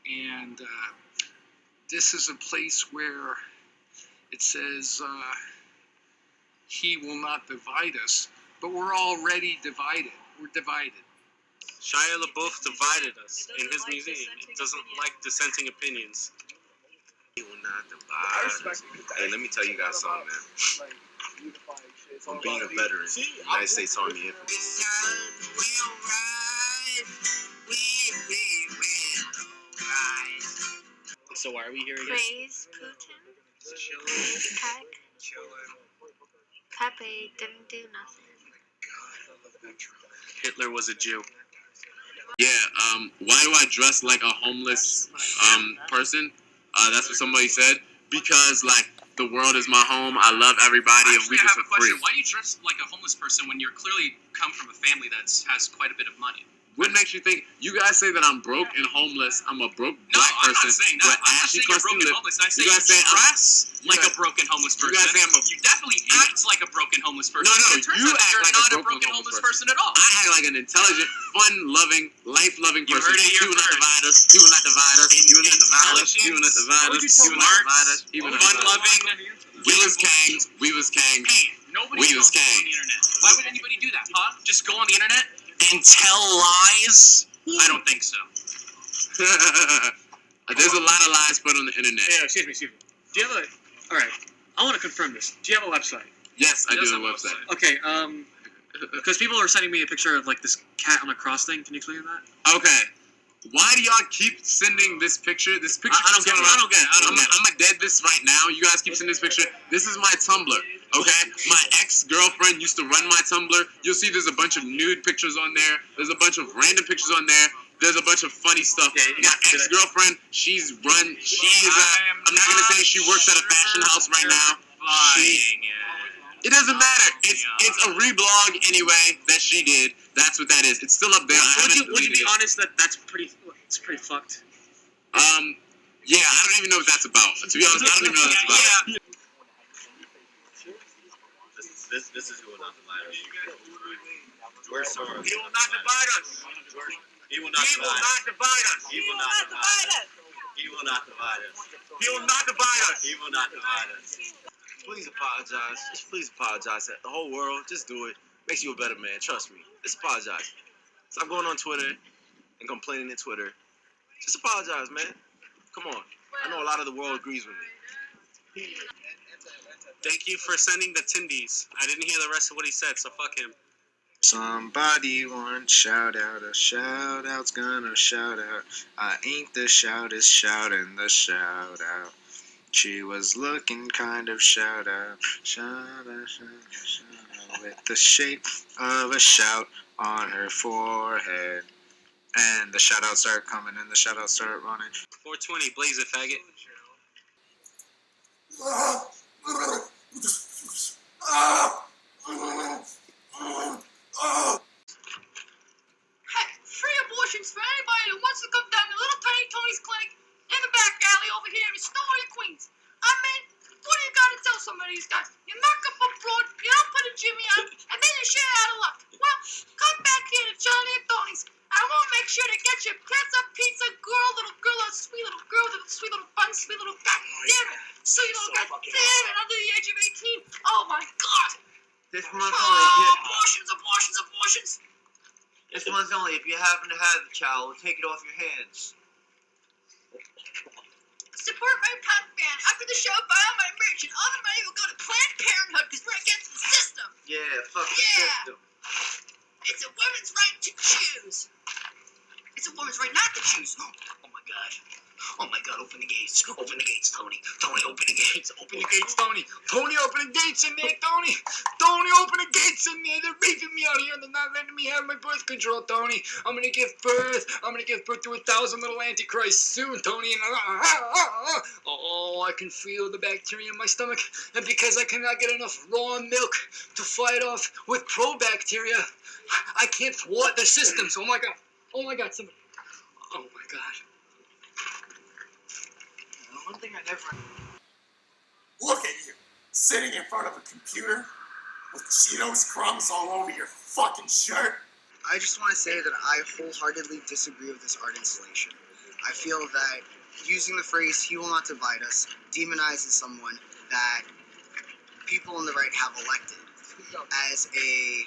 and this is a place where it says he will not divide us, but we're already divided. We're divided. Shia LaBeouf divided us in his museum. He doesn't like dissenting opinions. He will not divide us. Hey, let me tell you guys something, man. From being a veteran, United States Army infantry. So why are we here again? Praise Putin. Pepe didn't do nothing. Hitler was a Jew. Yeah, why do I dress like a homeless person? That's what somebody said. Because, like, the world is my home. I love everybody, and we just are free. Why do you dress like a homeless person when you're clearly come from a family that has quite a bit of money? What makes you think? You guys say that I'm broke and homeless. I'm a broke black person. No, I'm not saying that. I'm not saying you're broke and homeless. I say you dress like a broken homeless person. You guys say you definitely act like a broken homeless person. No, it turns you out that act you're like not a broken homeless person at all. I act like an intelligent, fun-loving, life-loving person. You heard it here He will not first. divide us. He will not divide us. He will not divide us. He will not divide us. He will not divide us. He will not divide us. Fun-loving. We was kangs. We was kangs. Hey, nobody was else goes kangs. on the internet. Why would anybody do that, huh? Just go on the internet and tell lies? I don't think so. There's a lot of lies put on the internet. Yeah, excuse me. Do you have a... Alright, I want to confirm this. Do you have a website? Yes, I do have a website. Okay, because people are sending me a picture of, like, this cat on a cross thing. Can you explain that? Okay. Why do y'all keep sending this picture? This picture I don't get it. I'm gonna dead this right now. You guys keep sending this picture. This is my Tumblr, okay? My ex-girlfriend used to run my Tumblr. You'll see there's a bunch of nude pictures on there. There's a bunch of random pictures on there. There's a bunch of funny stuff. Yeah, my ex-girlfriend, I'm not gonna say she works at a fashion house right now. It doesn't matter. It's a reblog anyway that she did. That's what that is. It's still up there. Would you be honest that it's pretty fucked? Yeah, I don't even know what that's about. To be honest, I don't even know what that's about. Yeah. This is who will not divide us. George Soros. He will not divide us. He will not divide us. He will not divide us. He will not divide us. He will not divide us. He will not divide us. Please apologize. Just please apologize. The whole world, just do it. Makes you a better man. Trust me. Just apologize. Stop going on Twitter and complaining in Twitter. Just apologize, man. Come on. I know a lot of the world agrees with me. Thank you for sending the Tindies. I didn't hear the rest of what he said, so fuck him. Somebody want shout out, a shout out's gonna shout out. I ain't the shoutest shouting the shout out. She was looking kind of shout out, with the shape of a shout on her forehead. And the shout outs start coming and the shout outs start running. 420, blaze it, faggot. Hey, free abortions for anybody who wants to come down to Little Tiny Tony's clinic in the back alley over here in Snowy, Queens. I mean, what do you gotta tell some of these guys? You knock up a broad, you don't put a Jimmy on, and then you share out of luck. Well, come back here to Johnny and Tony's. I will make sure to get you pizza, little girl, a sweet little girl, sweet little fun, sweet little goddamn it, sweet little goddamn it, under the age of 18. Oh my God! This month only. Abortions! This month only. If you happen to have a child, we'll take it off your hands. Support my punk band. After the show, buy all my merch, and all the money will go to Planned Parenthood because we're against the system. Yeah, fuck the Yeah. system. It's a woman's right to choose. It's a woman's right not to choose. Oh my God. Oh my God, open the gates. Open the gates, Tony. Tony, open the gates. Open the gates, Tony. Tony, open the gates in there, Tony. Tony, open the gates in there. They're raping me out here and they're not letting me have my birth control, Tony. I'm going to give birth. I'm going to give birth to 1,000 little antichrists soon, Tony. And oh, I can feel the bacteria in my stomach. And because I cannot get enough raw milk to fight off with pro-bacteria, I can't thwart the systems. Oh my God. Oh my God, somebody. Oh my God. One thing I never... Look at you, sitting in front of a computer with Cheetos crumbs all over your fucking shirt. I just want to say that I wholeheartedly disagree with this art installation. I feel that using the phrase "he will not divide us" demonizes someone that people on the right have elected as a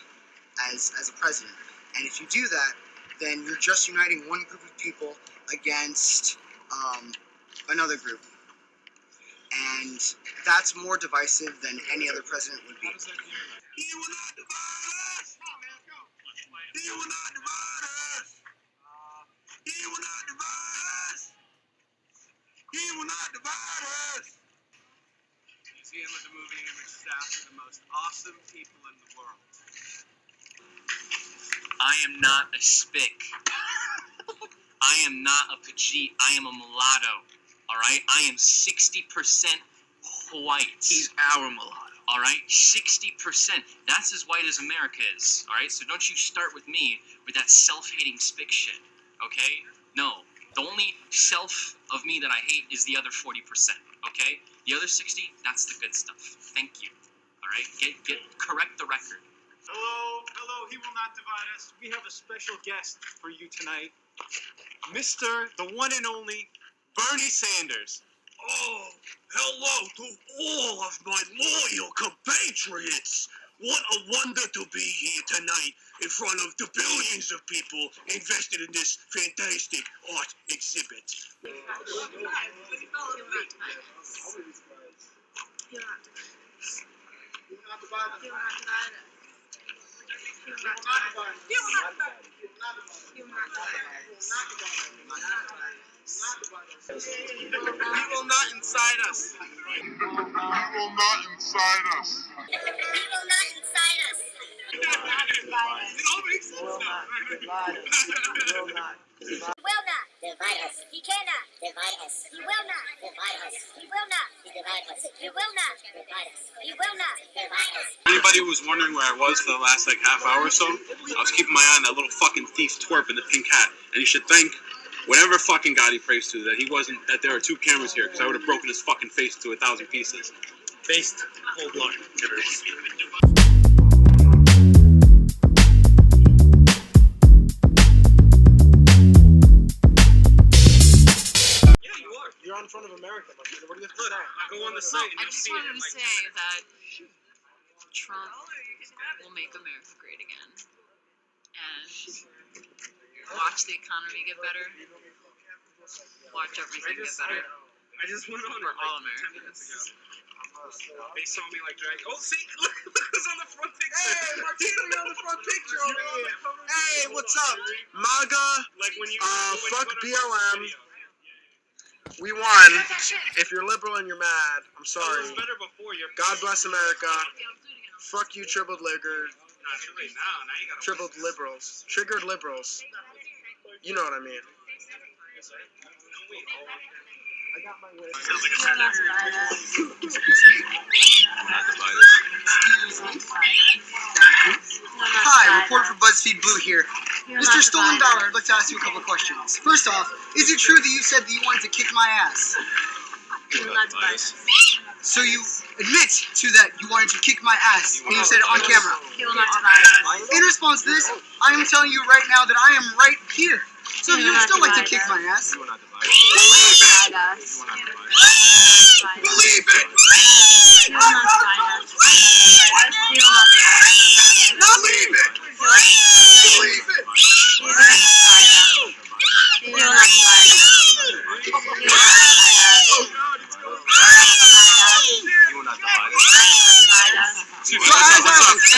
president. And if you do that, then you're just uniting one group of people against another group. And that's more divisive than any other president would be. He will not divide us! He will not divide us! He will not divide us! He will not divide us! Museum of the Moving Image staff are the most awesome people in the world. I am not a spick. I am not a Pajit. I am a mulatto. Alright? I am 60% white. He's our mulatto. Alright? 60%. That's as white as America is. Alright? So don't you start with me with that self-hating spick shit. Okay? No. The only self of me that I hate is the other 40%. Okay? The other 60, that's the good stuff. Thank you. Alright? Correct the record. Hello, he will not divide us. We have a special guest for you tonight. Mr. the one and only Bernie Sanders. Oh, hello to all of my loyal compatriots. What a wonder to be here tonight in front of the billions of people invested in this fantastic art exhibit. He will not divide us. He will not divide us. He will not divide us. He will not divide us. He will not divide us. He will not divide us. He will not incite us. He will not incite us. It all makes sense now. He will not divide us. He cannot divide us. He will not divide us. He will not divide us. He will not divide us. He will not divide us. Anybody who was wondering where I was for the last half hour or so, I was keeping my eye on that little fucking thief twerp in the pink hat, and he should thank whatever fucking God he prays to that there are 2 cameras here, because I would have broken his fucking face to 1,000 pieces. Based cold blood. You're on in front of America. What do you have to say? I go on the site and I you'll just see it. wanted to say that Trump will make America great again. And watch the economy get better. Watch everything get better. I just went on For it all like 10 Americans. minutes ago. They saw me like drag. Oh, see, look who's on the front picture. Hey, Martino, you're on the front picture over here. Hey, what's up? MAGA, Like when you fuck go to BLM. video. We won. If you're liberal and you're mad, I'm It sorry. was better before your. God bless America. Fuck you, tribbled ligger. Not too late now. Now you gotta. Tribbled liberals. Triggered liberals. You know what I mean. I got my way. He will not divide us. Hi, reporter for BuzzFeed Blue here. He will Mr. not Stolen divide Dollar, I'd like to ask you a couple of questions. First off, is it true that you said that you wanted to kick my ass? He will not divide us. So you admit to that you wanted to kick my ass, and you said it on camera. He will not divide us. In response to this, I am telling you right now that I am right here. So He you will would not still like to divide kick us. my ass. He will not divide us. Believe it! He will not divide us. He will not divide us. Believe it! Believe it! He will not divide us. He will not divide us. He will not divide us. You will not divide us.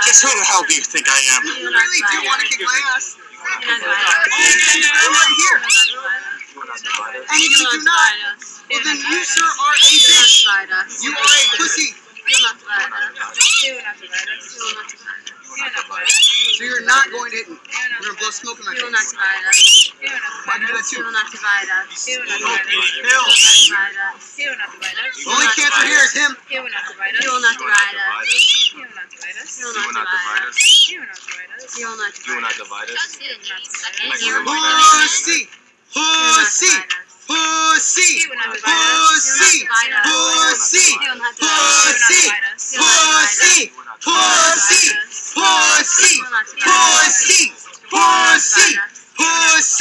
Just who the hell do you think I am? You really do want to kick my ass. He will not divide us. I'm right here. You will not divide us. And if you do not, well then you, sir, are a bitch. You are a pussy. He will not divide us. He will not divide us. He will not divide us. He will not divide us. So you're not going to hit me. You're going to blow smoke in my He will not face. divide us. He will not Why do divide that us. He too? will not divide us. He will not divide us. He Bill. will not divide us. He will not divide us. The only cancer here is him. He will not divide us. He will not divide us. He will not divide us. He will You will not not divide divide us. us. He will not divide us. He will not You will not divide divide us. us. He will not divide Like us. we were Pussy. Pussy. Pussy. He will not divide us. Pussy. Pussy. He will not divide us. Pussy. He will not divide us. Pussy. Pussy. Pussy. Pussy. Pussy. Pussy.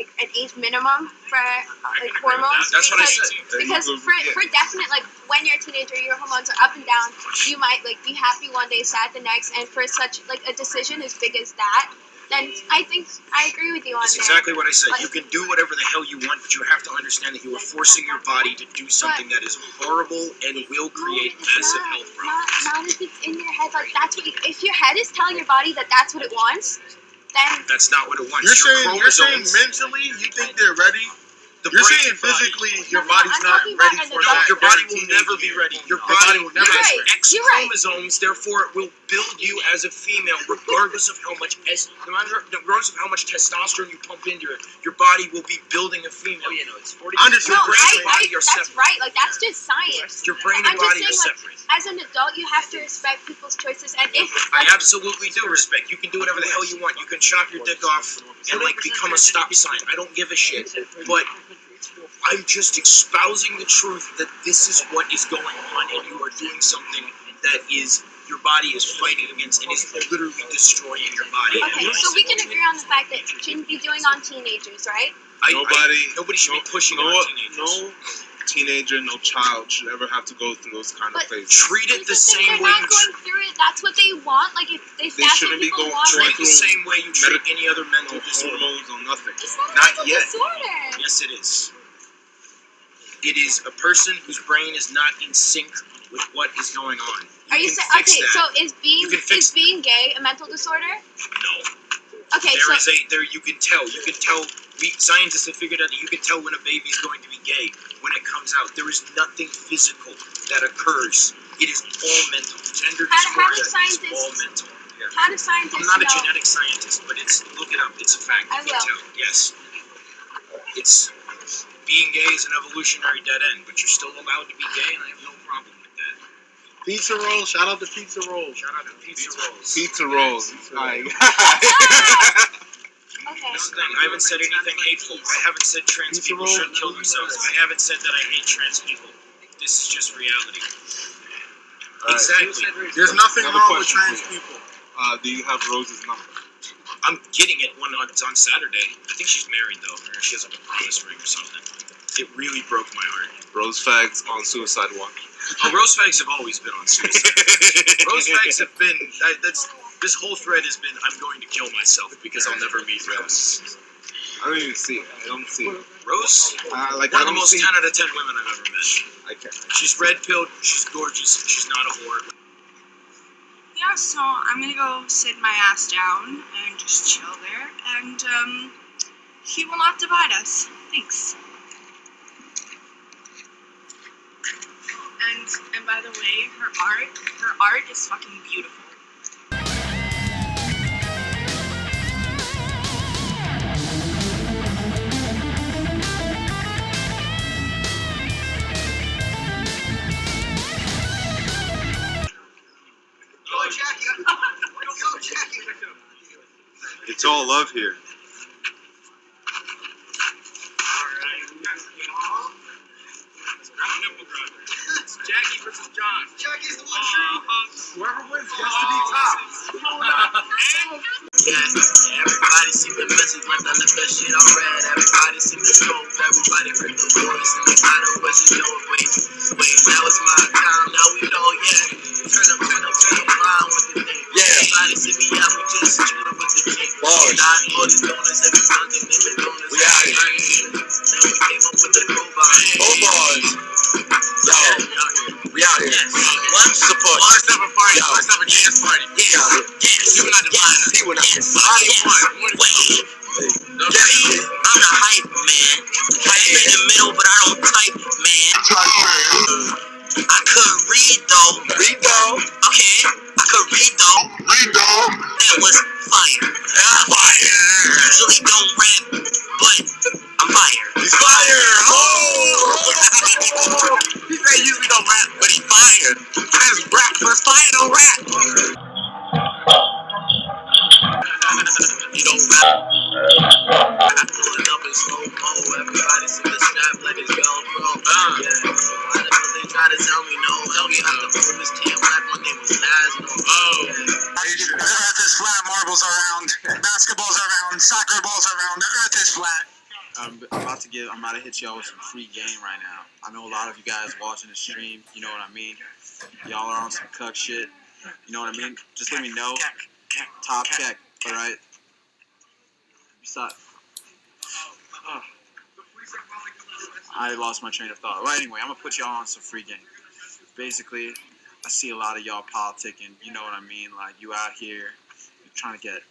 like an age minimum for like hormones. That's what I said. Because for definite, like when you're a teenager, your hormones are up and down. You might like be happy one day, sad the next, and for such like a decision as big as that, then I think I agree with you on That's that. exactly what I said. Like, You can do whatever the hell you want, but you have to understand that you are forcing your body to do something that is horrible and will create massive health problems. Not if it's in your head. Like that's what. If your head is telling your body that that's what it wants, then That's not what it wants. You're saying mentally you think they're ready? You're saying physically your body's not ready for that. Your body will never be ready. Your body will never has be ready. X chromosomes, therefore it will build you as a female, regardless of how much regardless of how much testosterone you pump into it. Your body will be building a female. Oh, it's 40. No, that's right. Like that's just science. Your brain I'm and body just are saying, separate. like, as an adult, you have to respect people's choices, and if I absolutely do respect. You can do whatever the hell you want. You can chop your dick off and like become a stop sign. I don't give a shit. But I'm just espousing the truth that this is what is going on, and you are doing something that is your body is fighting against and is literally destroying your body. okay, so we can agree on the fact that you shouldn't be doing on teenagers, right? Nobody should be pushing on teenagers. No teenager, no child should ever have to go through those kind of phases. Treat it the same They're way not you going through it. That's what they want. Like if They that's what shouldn't be people going want, treat like, it the same way you treat any other mental disorder. Hormones or nothing. it's not a Not mental yet. disorder. Yes, it is. It is a person whose brain is not in sync with what is going on. Are you can saying fix okay? that. So is being gay a mental disorder? No. Okay, You can tell. Scientists have figured out that you can tell when a baby is going to be gay when it comes out. There is nothing physical that occurs. It is all mental. Gender How do dysphoria is scientists- all mental. How do scientists I'm not a know? genetic scientist, but look it up. It's a fact. I You can will. tell. Yes. It's being gay is an evolutionary dead end, but you're still allowed to be gay, and I have no problem with that. Pizza roll, shout out to pizza roll. Shout out to pizza rolls. Pizza rolls. Okay. This is the thing. I haven't said anything hateful. I haven't said trans people should kill themselves. I haven't said that I hate trans people. This is just reality. Exactly. There's nothing Another wrong with question trans for you. people. Do you have Rose's number? I'm getting it when it's on Saturday. I think she's married though, or she has like a promise ring or something. It really broke my heart. Rose fags on suicide watch. Oh, rose fags have always been on suicide. Rose fags have been. This whole thread has been. I'm going to kill myself because I'll never meet Rose. I don't even see it. I don't see it. Rose, one of the most 10 out of 10 women I've ever met. I can't. She's red pilled. She's gorgeous. She's not a whore. Yeah, so I'm gonna go sit my ass down and just chill there, and he will not divide us. Thanks. And by the way, her art is fucking beautiful. Go, Jackie. Go, Jackie. It's all love here. It's Jackie versus John. Jackie's the one true. Whoever wins gets to be top. Everybody see the message, like I left that shit on red. Everybody see the scope, everybody heard the voice. And the title was just yo, wait, now it's my time, now we know, yeah. Turn up, line with the thing. Yeah. Everybody see me out, we just shoot up with the king. Not all these donors, every something in the donors. We out here. Then we came up with the robot. Yo, we out here. Let's support. Let's have a party. Let's have a dance party. Yes. You will not divide us. He will not. Wait. I'm the hype man. I'm in the middle, but I don't type, man. I couldn't read though. Okay. I could read though. That was fire. Usually don't rap, but I'm fire. He's fire. He said usually don't rap, but he's fired. I just rap first fire, don't rap. You don't rap. Pulling up in slow mo, everybody see the strap like it's Velcro. Yeah. Why the hell they try to tell me no? Tell me how the homies can't rap when they was Laz. The earth is flat, marbles are round, basketballs are round, soccer balls are round, the earth is flat. I'm about to hit y'all with some free game right now. I know a lot of you guys watching the stream, you know what I mean? Y'all are on some cuck shit, you know what I mean? Just let me know. Top check, alright? Besides, I lost my train of thought. Well, anyway, I'm gonna put y'all on some free game. Basically, I see a lot of y'all politicking, you know what I mean? Like, you out here, you're trying to get,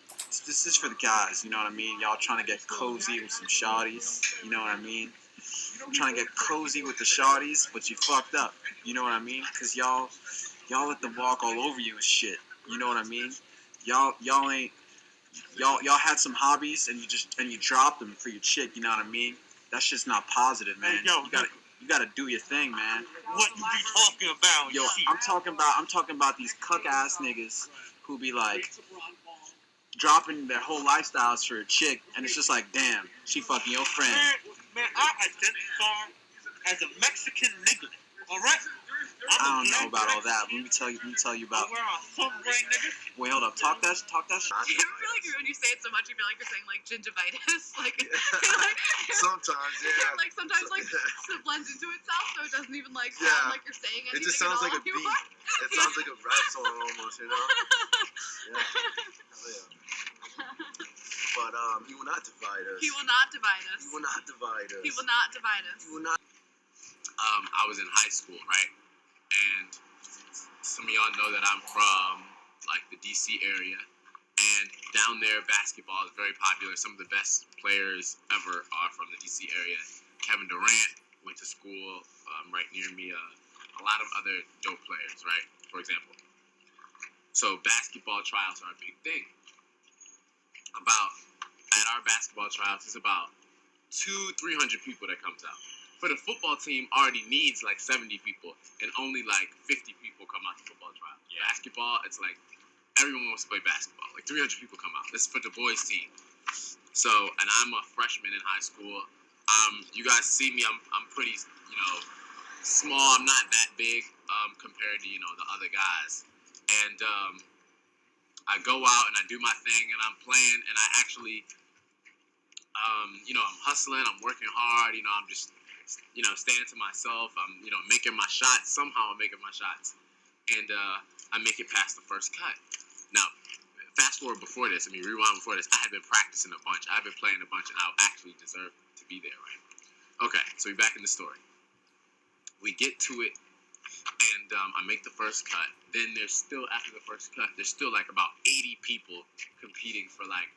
this is for the guys, you know what I mean? Y'all trying to get cozy with some shawties, you know what I mean? Trying to get cozy with the shawties, but you fucked up, you know what I mean? Because y'all let them walk all over you and shit, you know what I mean? Y'all had some hobbies and you dropped them for your chick, you know what I mean? That's just not positive, man. Hey, yo, you gotta do your thing, man. What you be talking about? Yo, I'm talking about these cuck ass niggas who be like dropping their whole lifestyles for a chick, and it's just like, damn, she fucking your friend. Man, I identify as a Mexican nigga. All right. I don't know about all that. Let me tell you about. Wait, hold up. Talk that shit. Do you ever feel like when you say it so much, you feel like you're saying like gingivitis? Like, Sometimes, yeah. Like sometimes like it blends into itself, so it doesn't even like Yeah. sound like you're saying anything. It just sounds at like all a beat. anymore. It sounds like a rap song almost, you know? Yeah. Hell yeah. But he will not divide us. He will not divide us. He will not divide us. He will not divide us. He will not. I was in high school, right? And some of y'all know that I'm from like the DC area, and down there basketball is very popular. Some of the best players ever are from the DC area. Kevin Durant went to school right near me. A lot of other dope players, right? For example. So basketball tryouts are a big thing. At our basketball tryouts, it's about 200-300 people that comes out. For the football team, already needs like 70 people, and only like 50 people come out to football trial. Yeah. Basketball, it's like everyone wants to play basketball. Like 300 people come out. This is for the boys team. So, and I'm a freshman in high school. You guys see me, I'm pretty, small. I'm not that big compared to, the other guys. And I go out and I do my thing, and I'm playing, and I actually, I'm hustling, I'm working hard, I'm just, staying to myself. I'm, making my shots. Somehow I'm making my shots. And I make it past the first cut. Now, fast forward before this, rewind before this, I had been practicing a bunch. I've been playing a bunch, and I actually deserve to be there, right? Okay, so we're back in the story. We get to it, and I make the first cut. Then there's still, after the first cut, there's still like about 80 people competing for like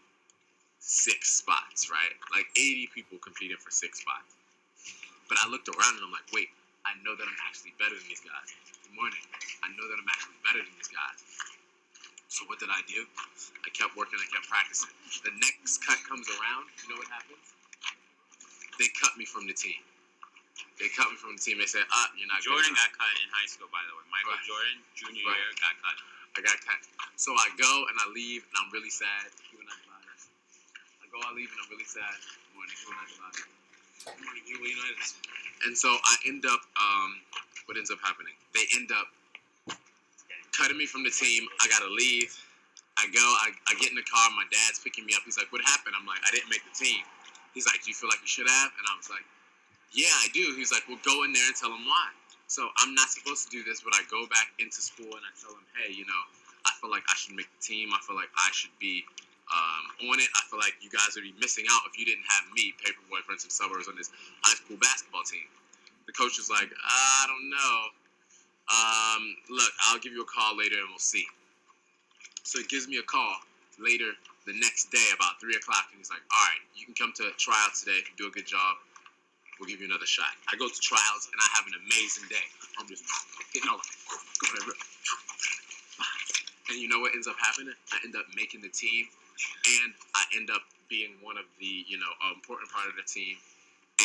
6 spots, right? Like 80 people competing for 6 spots. But I looked around and I'm like, wait, I know that I'm actually better than these guys. Good morning. I know that I'm actually better than these guys. So what did I do? I kept working, I kept practicing. The next cut comes around, you know what happens? They cut me from the team. They cut me from the team. They said, you're not good Jordan enough. got cut in high school, by the way. Michael Right. Jordan, junior Right. year, got cut. I got cut. So I go and I leave and I'm really sad. You and I divide us. I leave and I'm really sad. Good morning, you and I divide us. Good morning, you United. And so I end up, what ends up happening? They end up cutting me from the team. I gotta leave. I go, I get in the car. My dad's picking me up. He's like, what happened? I'm like, I didn't make the team. He's like, do you feel like you should have? And I was like, yeah, I do. He's like, well, go in there and tell him why. So I'm not supposed to do this, but I go back into school and I tell him, hey, I feel like I should make the team. I feel like I should be on it. I feel like you guys would be missing out if you didn't have me, Paperboy, Prince of Suburbs, on this high school basketball team. The coach was like, I don't know. Look, I'll give you a call later and we'll see. So he gives me a call later the next day about 3 o'clock, and he's like, all right, you can come to tryouts today. If you do a good job, we'll give you another shot. I go to tryouts, and I have an amazing day. I'm just getting all like, and you know what ends up happening? I end up making the team, and I end up being one of the, important part of the team,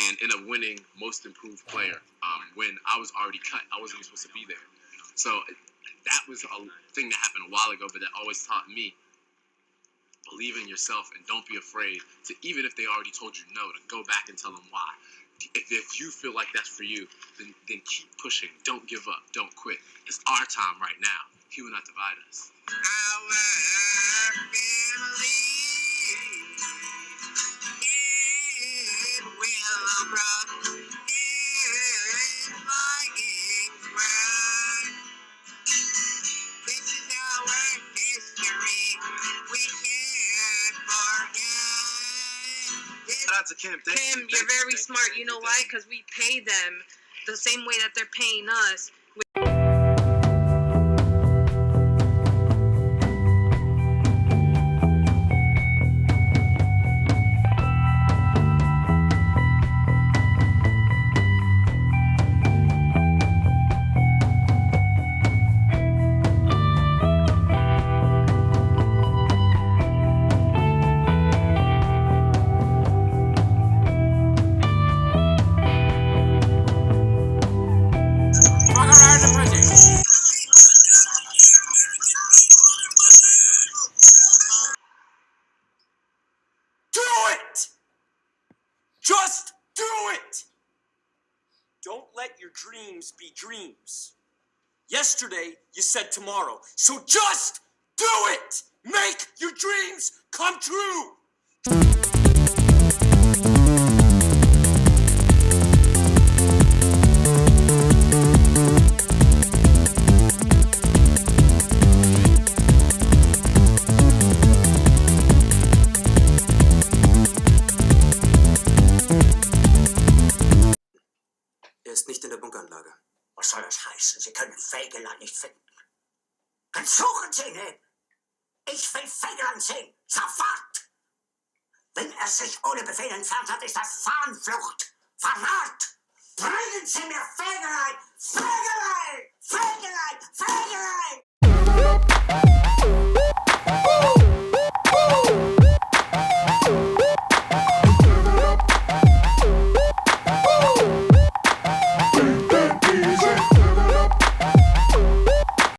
and in a winning most improved player when I was already cut. I wasn't even supposed to be there. So that was a thing that happened a while ago, but that always taught me, believe in yourself and don't be afraid to, even if they already told you no, to go back and tell them why. If you feel like that's for you, then keep pushing. Don't give up. Don't quit. It's our time right now. He will not divide us. Our family. to Kim. Thank Kim, you. you're very smart. You know why? Because we pay them the same way that they're paying us. Do it! Just do it! Don't let your dreams be dreams. Yesterday, you said tomorrow, so just do it! Make your dreams come true! Er ist nicht in der Bunkeranlage. Was soll das heißen? Sie können Fegelein nicht finden. Dann suchen Sie ihn! Ich will Fegelein sehen! Sofort! Wenn er sich ohne Befehl entfernt hat, ist das Fahnenflucht! Verrat! Bringen Sie mir Fegelein! Fegelein! Fegelein! Fegelein!